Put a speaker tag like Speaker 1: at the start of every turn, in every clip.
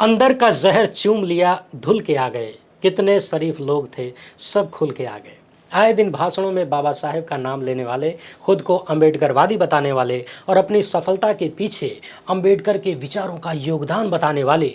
Speaker 1: अंदर का जहर चूम लिया, धुल के आ गए। कितने शरीफ लोग थे, सब खुल के आ गए। आए दिन भाषणों में बाबा साहेब का नाम लेने वाले, खुद को अंबेडकरवादी बताने वाले और अपनी सफलता के पीछे अंबेडकर के विचारों का योगदान बताने वाले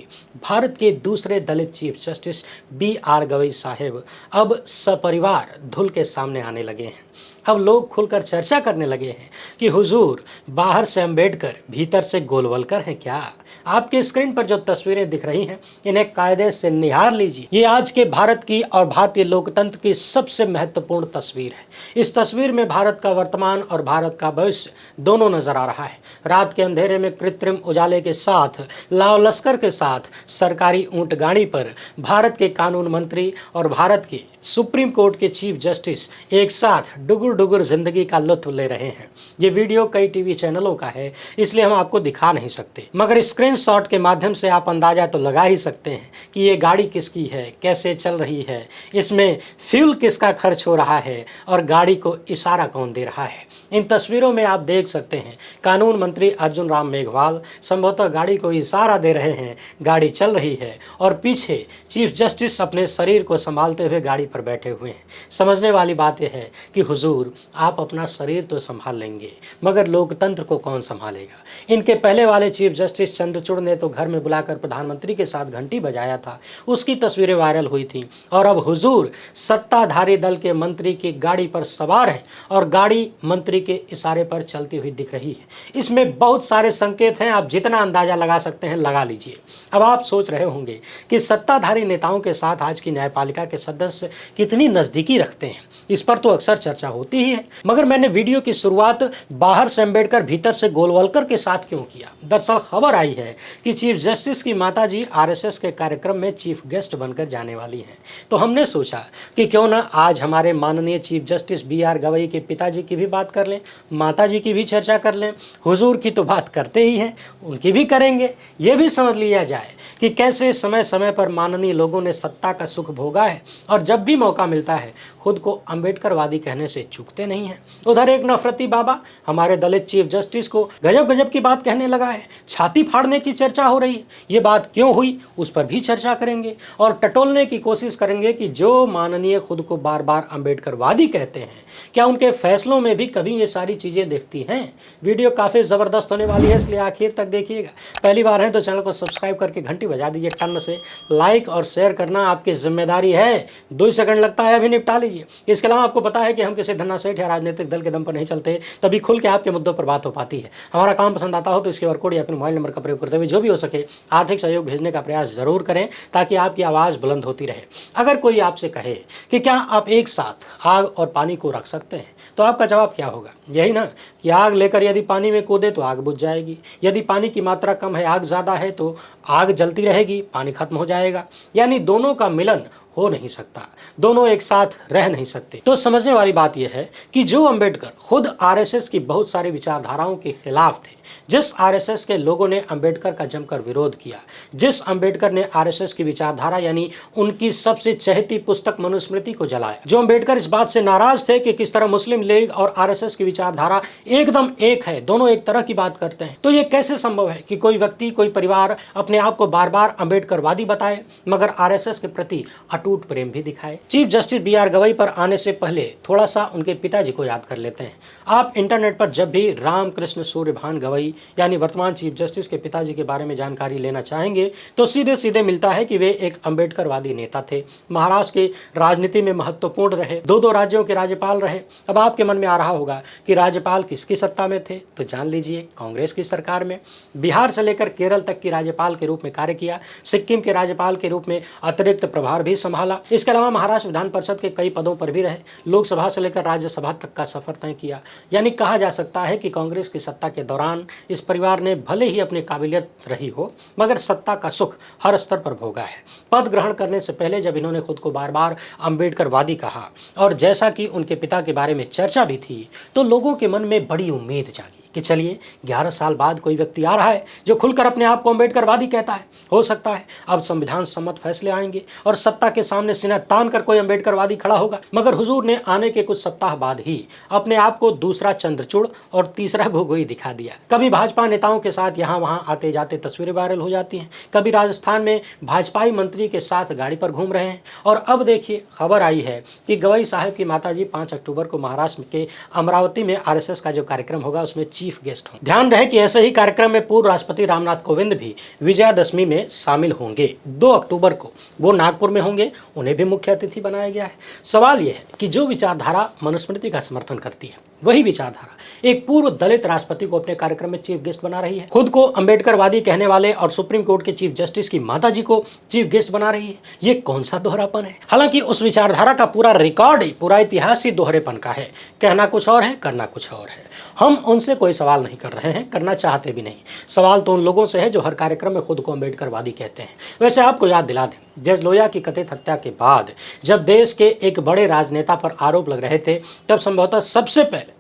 Speaker 1: भारत के दूसरे दलित चीफ जस्टिस B.R. गवई साहेब अब सपरिवार धुल के सामने आने लगे हैं। अब लोग खुलकर चर्चा करने लगे हैं कि हुजूर बाहर से अंबेडकर, भीतर से गोलवलकर हैं क्या। आपके स्क्रीन पर जो तस्वीरें दिख रही हैं, इन्हें कायदे से निहार लीजिए। ये आज के भारत की और भारतीय लोकतंत्र की सबसे महत्वपूर्ण तस्वीर है। इस तस्वीर में भारत का वर्तमान और भारत का भविष्य दोनों नजर आ रहा है। रात के अंधेरे में कृत्रिम उजाले के साथ, लाव लश्कर के साथ, सरकारी ऊंट गाड़ी पर भारत के कानून मंत्री और भारत के सुप्रीम कोर्ट के चीफ जस्टिस एक साथ डुगुर डुगुर जिंदगी का लुत्फ ले रहे हैं। ये वीडियो कई टीवी चैनलों का है, इसलिए हम आपको दिखा नहीं सकते, मगर स्क्रीनशॉट के माध्यम से आप अंदाजा तो लगा ही सकते हैं कि ये गाड़ी किसकी है, कैसे चल रही है, इसमें फ्यूल किसका खर्च हो रहा है और गाड़ी को इशारा कौन दे रहा है। इन तस्वीरों में आप देख सकते हैं कानून मंत्री अर्जुन राम मेघवाल संभवतः गाड़ी को इशारा दे रहे हैं, गाड़ी चल रही है और पीछे चीफ जस्टिस अपने शरीर को संभालते हुए गाड़ी पर बैठे हुए हैं। समझने वाली बात यह है कि हुजूर आप अपना शरीर तो संभाल लेंगे, मगर लोकतंत्र को कौन संभालेगा। इनके पहले वाले चीफ जस्टिस चंद्रचूड़ ने तो घर में बुलाकर प्रधानमंत्री के साथ घंटी बजाया था, उसकी तस्वीरें वायरल हुई थी। और अब हुजूर सत्ताधारी दल के मंत्री की गाड़ी पर सवार है और गाड़ी मंत्री के इशारे पर चलती हुई दिख रही है। इसमें बहुत सारे संकेत हैं, आप जितना अंदाजा लगा सकते हैं लगा लीजिए। अब आप सोच रहे होंगे कि सत्ताधारी नेताओं के साथ आज की न्यायपालिका के सदस्य कितनी नजदीकी रखते हैं, इस पर तो अक्सर चर्चा होती ही है। मगर मैंने वीडियो की शुरुआत बाहर से अंबेडकर, भीतर से गोलवलकर के साथ क्यों किया। दरअसल खबर आई है कि चीफ जस्टिस की माताजी RSS के कार्यक्रम में चीफ गेस्ट बनकर जाने वाली हैं। तो हमने सोचा कि क्यों ना आज हमारे माननीय चीफ जस्टिस B.R. गवई के पिताजी की भी बात कर लें, माताजी की भी चर्चा कर लें। हुजूर की तो बात करते ही हैं, उनकी भी करेंगे। ये भी समझ लिया जाए कि कैसे समय समय पर माननीय लोगों ने सत्ता का सुख भोगा है और जब भी मौका मिलता है खुद को अंबेडकरवादी कहने से चूकते नहीं हैं। उधर एक नफरती बाबा हमारे दलित चीफ जस्टिस को गजब गजब की बात कहने लगा है, छाती फाड़ने की चर्चा हो रही है। ये बात क्यों हुई उस पर भी चर्चा करेंगे और टटोलने की कोशिश करेंगे कि जो माननीय खुद को बार बार अंबेडकरवादी कहते हैं, क्या उनके फैसलों में भी कभी ये सारी चीजें दिखती हैं। वीडियो काफी जबरदस्त होने वाली है, इसलिए आखिर तक देखिएगा। पहली बार है तो चैनल को सब्सक्राइब करके घंटी बजा दीजिए टन से। लाइक और शेयर करना आपकी जिम्मेदारी है, 2 सेकंड लगता है, अभी निपटा लीजिए। इसके अलावा आपको पता है कि हम किसी धन्ना सेठ या राजनीतिक दल के दम पर नहीं चलते, तभी खुल के आपके मुद्दों पर बात हो पाती है। हमारा काम पसंद आता हो तो इसके QR कोड या अपने मोबाइल नंबर का प्रयोग करते हुए जो भी हो सके आर्थिक सहयोग भेजने का प्रयास जरूर करें, ताकि आपकी आवाज़ बुलंद होती रहे। अगर कोई आपसे कहे कि क्या आप एक साथ आग और पानी को रख सकते हैं, तो आपका जवाब क्या होगा। यही ना कि आग लेकर यदि पानी में कूदे तो आग बुझ जाएगी, यदि पानी की मात्रा कम है, आग ज़्यादा है तो आग जलती रहेगी, पानी खत्म हो जाएगा। यानी दोनों का मिलन हो नहीं सकता, दोनों एक साथ रह नहीं सकते। तो समझने वाली बात यह है कि जो अंबेडकर खुद RSS की बहुत सारी विचारधाराओं के खिलाफ थे, जिस RSS के लोगों ने अंबेडकर का जमकर विरोध किया, जिस अंबेडकर ने RSS की विचारधारा यानी उनकी सबसे चहेती पुस्तक मनुस्मृति को जलाया, जो अंबेडकर इस बात से नाराज थे कि किस तरह मुस्लिम लीग और RSS की विचारधारा एकदम एक है, दोनों एक तरह की बात करते हैं। तो ये कैसे संभव है कि कोई व्यक्ति, कोई परिवार अपने आप को बार बार अंबेडकरवादी बताए मगर RSS के प्रति अटूट प्रेम भी दिखाए। Chief justice B.R. गवई पर आने से पहले थोड़ा सा उनके पिताजी को याद कर लेते हैं। आप इंटरनेट पर जब भी रामकृष्ण सूर्यभान गवई यानी वर्तमान चीफ जस्टिस के पिताजी के बारे में जानकारी लेना चाहेंगे तो सीधे सीधे मिलता है कि वे एक अंबेडकरवादी नेता थे, महाराष्ट्र की राजनीति में महत्वपूर्ण रहे, 2 राज्यों के राज्यपाल रहे। अब आपके मन में आ रहा होगा कि राज्यपाल किसकी सत्ता में थे, तो जान लीजिए कांग्रेस की सरकार में। बिहार से लेकर केरल तक की राज्यपाल के रूप में कार्य किया, सिक्किम के राज्यपाल के रूप में अतिरिक्त प्रभार भी संभाला। इसके अलावा महाराष्ट्र विधान परिषद के कई पदों पर भी रहे, लोकसभा से लेकर राज्यसभा तक का सफर तय किया। यानी कहा जा सकता है कि कांग्रेस की सत्ता के दौरान इस परिवार ने भले ही अपनी काबिलियत रही हो मगर सत्ता का सुख हर स्तर पर भोगा है। पद ग्रहण करने से पहले जब इन्होंने खुद को बार बार अंबेडकरवादी कहा और जैसा कि उनके पिता के बारे में चर्चा भी थी, तो लोगों के मन में बड़ी उम्मीद जागी कि चलिए 11 साल बाद कोई व्यक्ति आ रहा है जो खुलकर अपने आप को अम्बेडकरवादी कहता है। हो सकता है अब संविधान सम्मत फैसले आएंगे और सत्ता के सामने सीना तान कर कोई अम्बेडकरवादी खड़ा होगा। मगर हुजूर ने आने के कुछ सप्ताह बाद ही अपने आप को दूसरा चंद्रचूड़ और तीसरा गोगोई दिखा दिया। कभी भाजपा नेताओं के साथ यहाँ वहाँ आते जाते तस्वीरें वायरल हो जाती हैं, कभी राजस्थान में भाजपाई मंत्री के साथ गाड़ी पर घूम रहे हैं, और अब देखिए खबर आई है कि गवई साहब की माताजी 5 अक्टूबर को महाराष्ट्र के अमरावती में आरएसएस का जो कार्यक्रम होगा उसमें चीफ गेस्ट होंगे। ध्यान रहे कि ऐसे ही कार्यक्रम में पूर्व राष्ट्रपति रामनाथ कोविंद भी विजयादशमी में शामिल होंगे। 2 अक्टूबर को वो नागपुर में होंगे, उन्हें भी मुख्य अतिथि बनाया गया है। सवाल यह है कि जो विचारधारा मनुस्मृति का समर्थन करती है वही विचारधारा एक पूर्व दलित राष्ट्रपति को अपने कार्यक्रम में चीफ गेस्ट बना रही है। खुद को अम्बेडकरवादी कहने वाले और सुप्रीम कोर्ट के चीफ जस्टिस की माताजी को चीफ गेस्ट बना रही है। ये कौन सा दोहरापन है? हालांकि उस विचारधारा का पूरा रिकॉर्ड ही, पूरा इतिहास ही दोहरेपन का है। कहना कुछ और है, करना कुछ और है। हम उनसे कोई सवाल नहीं कर रहे हैं, करना चाहते भी नहीं। सवाल तो उन लोगों से है जो हर कार्यक्रम में खुद को अम्बेडकरवादी कहते हैं। वैसे आपको याद दिला दें, जज लोहिया की कथित हत्या के बाद जब देश के एक बड़े राजनेता पर आरोप लग रहे थे, तब संभवतः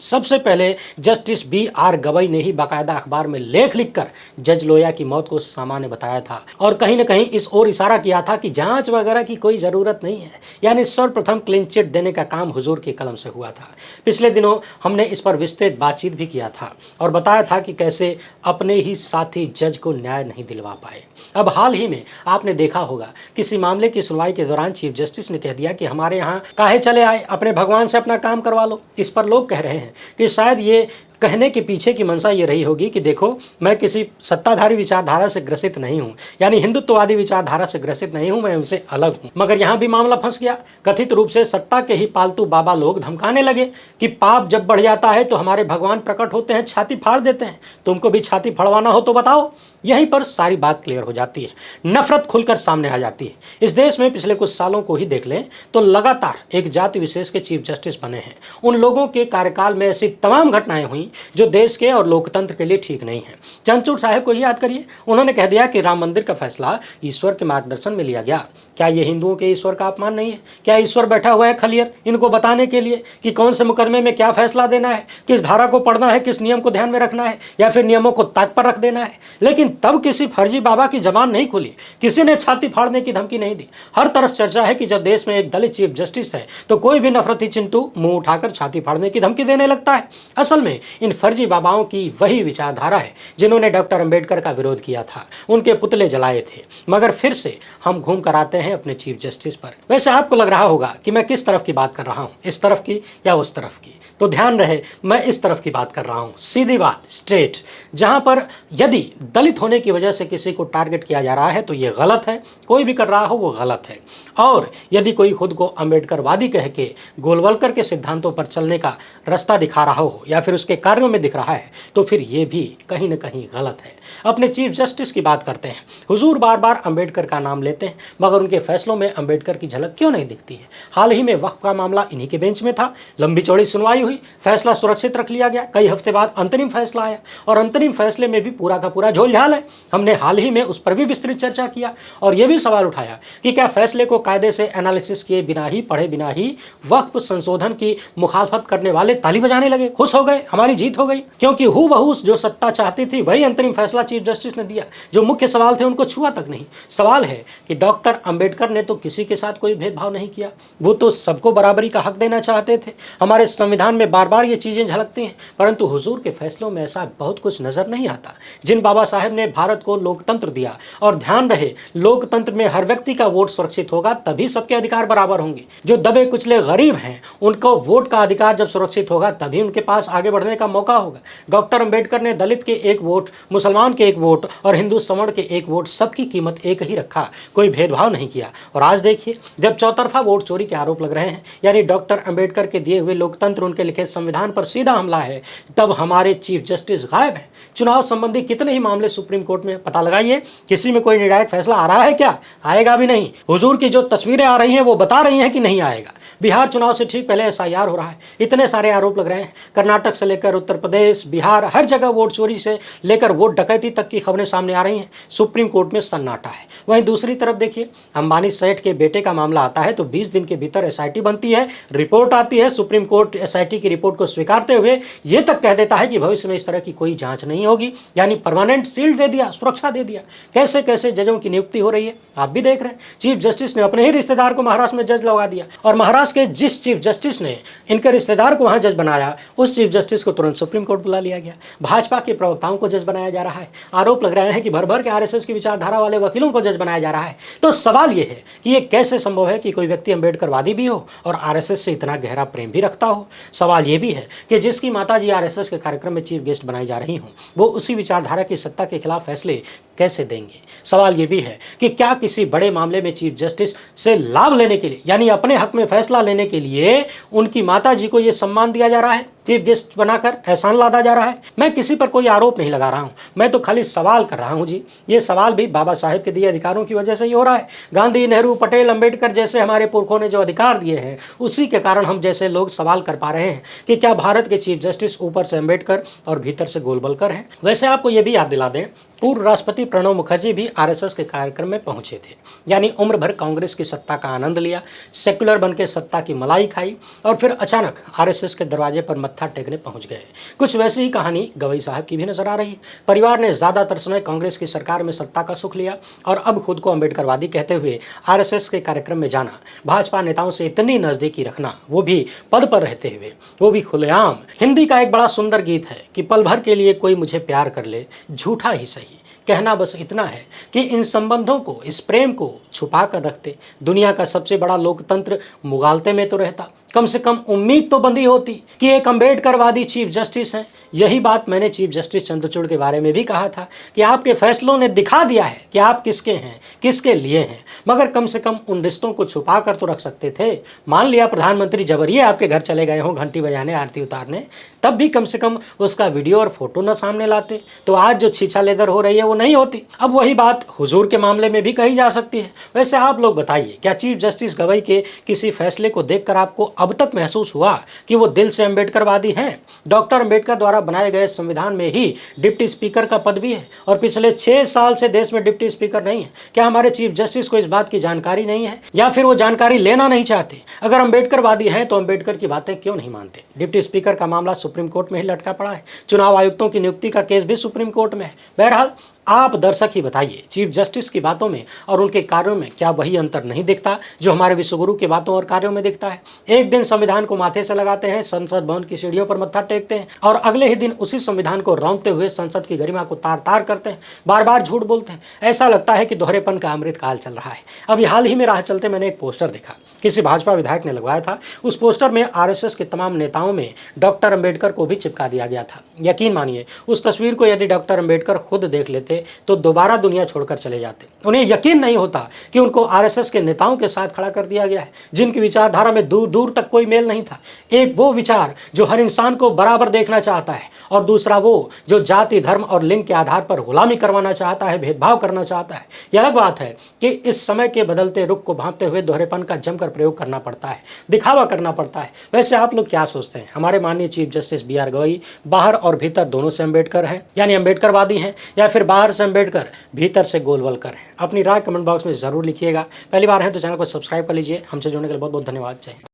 Speaker 1: सबसे पहले जस्टिस B.R. गवई ने ही बाकायदा अखबार में लेख लिखकर जज लोहिया की मौत को सामान्य बताया था और कहीं न कहीं इस ओर इशारा किया था कि जांच वगैरह की कोई ज़रूरत नहीं है। यानी सर्वप्रथम क्लीन चिट देने का काम हुजूर की कलम से हुआ था। पिछले दिनों हमने इस पर विस्तृत बातचीत भी किया था और बताया था कि कैसे अपने ही साथी जज को न्याय नहीं दिलवा पाए। अब हाल ही में आपने देखा होगा किसी मामले की सुनवाई के दौरान चीफ जस्टिस ने कह दिया कि हमारे यहाँ काहे चले आए, अपने भगवान से अपना काम करवा लो। इस पर लोग कह रहे हैं कि शायद ये कहने के पीछे की मंशा ये रही होगी कि देखो, मैं किसी सत्ताधारी विचारधारा से ग्रसित नहीं हूँ, यानी हिंदुत्ववादी विचारधारा से ग्रसित नहीं हूँ, मैं उनसे अलग हूँ। मगर यहाँ भी मामला फंस गया। कथित रूप से सत्ता के ही पालतू बाबा लोग धमकाने लगे कि पाप जब बढ़ जाता है तो हमारे भगवान प्रकट होते हैं, छाती फाड़ देते हैं। तुमको भी छाती फाड़वाना हो तो बताओ। यहीं पर सारी बात क्लियर हो जाती है, नफरत खुलकर सामने आ जाती है। इस देश में पिछले कुछ सालों को ही देख लें तो लगातार एक जाति विशेष के चीफ जस्टिस बने हैं। उन लोगों के कार्यकाल में ऐसी तमाम घटनाएं हुई जो देश के और लोकतंत्र के लिए ठीक नहीं है। चंद्रचूड़ साहब को ही याद करिए, उन्होंने कह दिया कि राम मंदिर का फैसला ईश्वर के मार्गदर्शन में लिया गया। क्या ये हिंदुओं के ईश्वर का अपमान नहीं है? क्या ईश्वर बैठा हुआ है खलियर इनको बताने के लिए कि कौन से मुकदमे में क्या फैसला देना है, किस धारा को पढ़ना है, किस नियम को ध्यान में रखना है, या फिर नियमों को ताक पर रख देना है? लेकिन तब किसी फर्जी बाबा की जबान नहीं खुली, किसी ने छाती फाड़ने की धमकी नहीं दी। हर तरफ चर्चा है कि जब देश में एक दलित चीफ जस्टिस है तो कोई भी नफरती चिंटू मुंह उठाकर छाती फाड़ने की धमकी देने लगता है। असल में इन फर्जी बाबाओं की वही विचारधारा है जिन्होंने डॉक्टर अंबेडकर का विरोध किया था, उनके पुतले जलाए थे। मगर फिर से हम घूम कर आते हैं अपने चीफ जस्टिस पर। वैसे आपको लग रहा होगा कि मैं किस तरफ की बात कर रहा हूं, इस तरफ की या उस तरफ की? तो ध्यान रहे, मैं इस तरफ की बात कर रहा हूं, सीधी बात, स्ट्रेट। जहां पर यदि दलित होने की वजह से किसी को टारगेट किया जा रहा है तो ये गलत है, कोई भी कर रहा हो वो गलत है। और यदि कोई खुद को अंबेडकरवादी कह के गोलवलकर के सिद्धांतों पर चलने का रास्ता दिखा रहा हो या फिर उसके कार्यों में दिख रहा है तो फिर ये भी कहीं न कहीं गलत है। अपने चीफ जस्टिस की बात करते हैं। हुजूर बार बार अंबेडकर का नाम लेते हैं, मगर उनके फैसलों में अंबेडकर की झलक क्यों नहीं दिखती है? हाल ही में वक्फ का मामला इन्हीं के बेंच में था, लंबी चौड़ी सुनवाई हुई, फैसला सुरक्षित रख लिया गया। कई हफ्ते बाद अंतरिम फैसला आया और अंतरिम फैसले में भी पूरा का पूरा झोलझाल है। हमने हाल ही में उस पर भी विस्तृत चर्चा किया और यह भी सवाल उठाया कि क्या फैसले को कायदे से एनालिसिस किए बिना ही, पढ़े बिना ही वक्फ संशोधन की मुखालफत करने वाले ताली बजाने लगे, खुश हो गए, हमारी जीत हो गई। क्योंकि हूबहू जो सत्ता चाहती थी वही अंतरिम फैसला चीफ जस्टिस ने दिया। जो मुख्य सवाल थे उनको छुआ तक नहीं। सवाल है कि डॉक्टर अंबेडकर ने तो किसी के साथ कोई भेदभाव नहीं किया, वो तो सबको बराबरी का हक देना चाहते थे। हमारे संविधान में बार बार ये चीजें झलकती हैं, परंतु हुजूर के फैसलों में ऐसा बहुत कुछ नजर नहीं आता। जिन बाबा साहेब ने भारत को लोकतंत्र दिया, और ध्यान रहे लोकतंत्र में हर व्यक्ति का वोट सुरक्षित होगा तभी सबके अधिकार बराबर होंगे। जो दबे कुचले गरीब हैं उनको वोट का अधिकार जब सुरक्षित होगा तभी उनके पास आगे बढ़ने का मौका होगा। डॉक्टर अंबेडकर ने दलित के एक वोट, मुसलमान के एक वोट और हिंदू सवर्ण के एक वोट, सबकी कीमत एक ही रखा, कोई भेदभाव नहीं किया। और आज देखिए, जब चौतरफा वोट चोरी के आरोप लग रहे हैं, यानी डॉक्टर अंबेडकर के दिए हुए लोकतंत्र, उनके लिखे संविधान पर सीधा हमला है, तब हमारे चीफ जस्टिस गायब हैं। चुनाव संबंधी कितने ही मामले सुप्रीम सुप्रीम कोर्ट में, पता लगाइए किसी में कोई निर्णायक फैसला आ रहा है क्या? आएगा भी नहीं। हुजूर की जो तस्वीरें आ रही हैं वो बता रही हैं कि नहीं आएगा। बिहार चुनाव से ठीक पहले SIR हो रहा है, इतने सारे आरोप लग रहे हैं। कर्नाटक से लेकर उत्तर प्रदेश, बिहार, हर जगह वोट चोरी से लेकर वोट डकैती तक की खबरें सामने आ रही हैं। सुप्रीम कोर्ट में सन्नाटा है। वहीं दूसरी तरफ देखिए, अंबानी सेठ के बेटे का मामला आता है तो 20 दिन के भीतर SIT बनती है, रिपोर्ट आती है। सुप्रीम कोर्ट SIT की रिपोर्ट को स्वीकारते हुए ये तक कह देता है कि भविष्य में इस तरह की कोई जांच नहीं होगी, यानी परमानेंट सील दे दिया, सुरक्षा दे दिया। कैसे कैसे जजों की नियुक्ति हो रही है आप भी देख रहे हैं। चीफ जस्टिस ने अपने ही रिश्तेदार को महाराष्ट्र में जज लगा दिया, और महाराष्ट्र के जिस चीफ जस्टिस ने इनके रिश्तेदार को वहां जज बनाया, उस चीफ जस्टिस को तुरंत सुप्रीम कोर्ट बुला लिया गया। भाजपा के प्रवक्ताओं को जज बनाया जा रहा है। आरोप लग रहे हैं कि भर भर के RSS की विचारधारा वाले वकीलों को जज बनाया जा रहा है। तो सवाल यह है कि ये कैसे संभव है कि कोई व्यक्ति अम्बेडकरवादी भी हो और RSS से इतना गहरा प्रेम भी रखता हो। सवाल यह भी है कि जिसकी माताजी RSS के कार्यक्रम में चीफ गेस्ट बनाई जा रही हों, वो उसी विचारधारा की सत्ता के खिलाफ फैसले कैसे देंगे। सवाल यह भी है कि क्या किसी बड़े मामले में चीफ जस्टिस से लाभ लेने के लिए, यानी अपने हक में फैसला लेने के लिए उनकी माताजी को यह सम्मान दिया जा रहा है, चीफ गेस्ट बनाकर एहसान लादा जा रहा है। मैं किसी पर कोई आरोप नहीं लगा रहा हूं, मैं तो खाली सवाल कर रहा हूं जी। ये सवाल भी बाबा साहेब के दिए अधिकारों की वजह से ही हो रहा है। गांधी, नेहरू, पटेल, अंबेडकर जैसे हमारे पुरखों ने जो अधिकार दिए हैं, उसी के कारण हम जैसे लोग सवाल कर पा रहे हैं कि क्या भारत के चीफ जस्टिस ऊपर से अंबेडकर और भीतर से गोलवलकर हैं। वैसे आपको यह भी याद दिला दें, पूर्व राष्ट्रपति प्रणब मुखर्जी भी RSS के कार्यक्रम में पहुंचे थे, यानी उम्र भर कांग्रेस की सत्ता का आनंद लिया, सेक्युलर बनकर सत्ता की मलाई खाई और फिर अचानक RSS के दरवाजे पर मत्था टेकने पहुंच गए। कुछ वैसी ही कहानी गवई साहब की भी नजर आ रही है। परिवार ने ज्यादातर समय कांग्रेस की सरकार में सत्ता का सुख लिया और अब खुद को अम्बेडकरवादी कहते हुए RSS के कार्यक्रम में जाना, भाजपा नेताओं से इतनी नजदीकी रखना, वो भी पद पर रहते हुए, वो भी खुलेआम। हिंदी का एक बड़ा सुंदर गीत है कि पल भर के लिए कोई मुझे प्यार कर ले, झूठा ही सही, कहना बस इतना है कि इन संबंधों को, इस प्रेम को छुपा कर रखते। दुनिया का सबसे बड़ा लोकतंत्र मुगालते में तो रहता, कम से कम उम्मीद तो बंधी होती कि एक अम्बेडकरवादी चीफ जस्टिस हैं। यही बात मैंने चीफ जस्टिस चंद्रचूड़ के बारे में भी कहा था कि आपके फैसलों ने दिखा दिया है कि आप किसके हैं, किसके लिए हैं, मगर कम से कम उन रिश्तों को छुपा कर तो रख सकते थे। मान लिया प्रधानमंत्री जबरिए आपके घर चले गए हों घंटी बजाने, आरती उतारने, तब भी कम से कम उसका वीडियो और फोटो न सामने लाते तो आज जो छीछा लेदर हो रही है वो नहीं होती। अब वही बात हुजूर के मामले में भी कही जा सकती है। वैसे आप लोग बताइए, क्या चीफ जस्टिस गवई के किसी फैसले को देखकर आपको अब तक महसूस हुआ कि वो दिल से अम्बेडकरवादी हैं? डॉक्टर अम्बेडकर द्वारा बनाए गए संविधान में ही डिप्टी स्पीकर का पद भी है और पिछले 6 साल से देश में डिप्टी स्पीकर नहीं है। क्या हमारे चीफ जस्टिस को इस बात की जानकारी नहीं है या फिर वो जानकारी लेना नहीं चाहते? अगर अम्बेडकरवादी हैं तो अम्बेडकर की बातें क्यों नहीं मानते? डिप्टी स्पीकर का मामला सुप्रीम कोर्ट में ही लटका पड़ा है, चुनाव आयुक्तों की नियुक्ति का केस भी सुप्रीम कोर्ट में है। बहरहाल आप दर्शक ही बताइए, चीफ जस्टिस की बातों में और उनके कार्यों में क्या वही अंतर नहीं दिखता जो हमारे विश्वगुरु की बातों और कार्यों में दिखता है? एक दिन संविधान को माथे से लगाते हैं, संसद भवन की सीढ़ियों पर मत्था टेकते हैं और अगले ही दिन उसी संविधान को रौंदते हुए संसद की गरिमा को तार तार करते हैं, बार बार झूठ बोलते हैं। ऐसा लगता है कि दोहरेपन का अमृत काल चल रहा है। अभी हाल ही में राह चलते मैंने एक पोस्टर देखा, किसी भाजपा विधायक ने लगवाया था। उस पोस्टर में RSS के तमाम नेताओं में डॉक्टर अम्बेडकर को भी चिपका दिया गया था। यकीन मानिए, उस तस्वीर को यदि डॉक्टर अम्बेडकर खुद देख लेते तो दोबारा दुनिया छोड़कर चले जाते। उन्हें यकीन नहीं होता कि उनको RSS के नेताओं के साथ खड़ा कर दिया गया है जिनकी विचारधारा में दूर दूर तक कोई मेल नहीं था। एक वो विचार जो हर इंसान को बराबर देखना चाहता है और दूसरा वो जो जाति, धर्म और लिंग के आधार पर गुलामी करवाना चाहता है, भेदभाव करना चाहता है। यह अलग बात है कि इस समय के बदलते रुख को भांपते हुए दोहरेपन का जमकर प्रयोग करना पड़ता है, दिखावा करना पड़ता है। वैसे आप लोग क्या सोचते हैं? हमारे माननीय चीफ जस्टिस BR गवई बाहर और भीतर दोनों से अम्बेडकर हैं, यानी अम्बेडकरवादी हैं, या फिर बाहर से अम्बेडकर भीतर से गोलवलकर हैं? अपनी राय कमेंट बॉक्स में जरूर लिखिएगा। पहली बार है तो चैनल को सब्सक्राइब कर लीजिए। हमसे जुड़ने के लिए बहुत बहुत धन्यवाद। जय हिंद।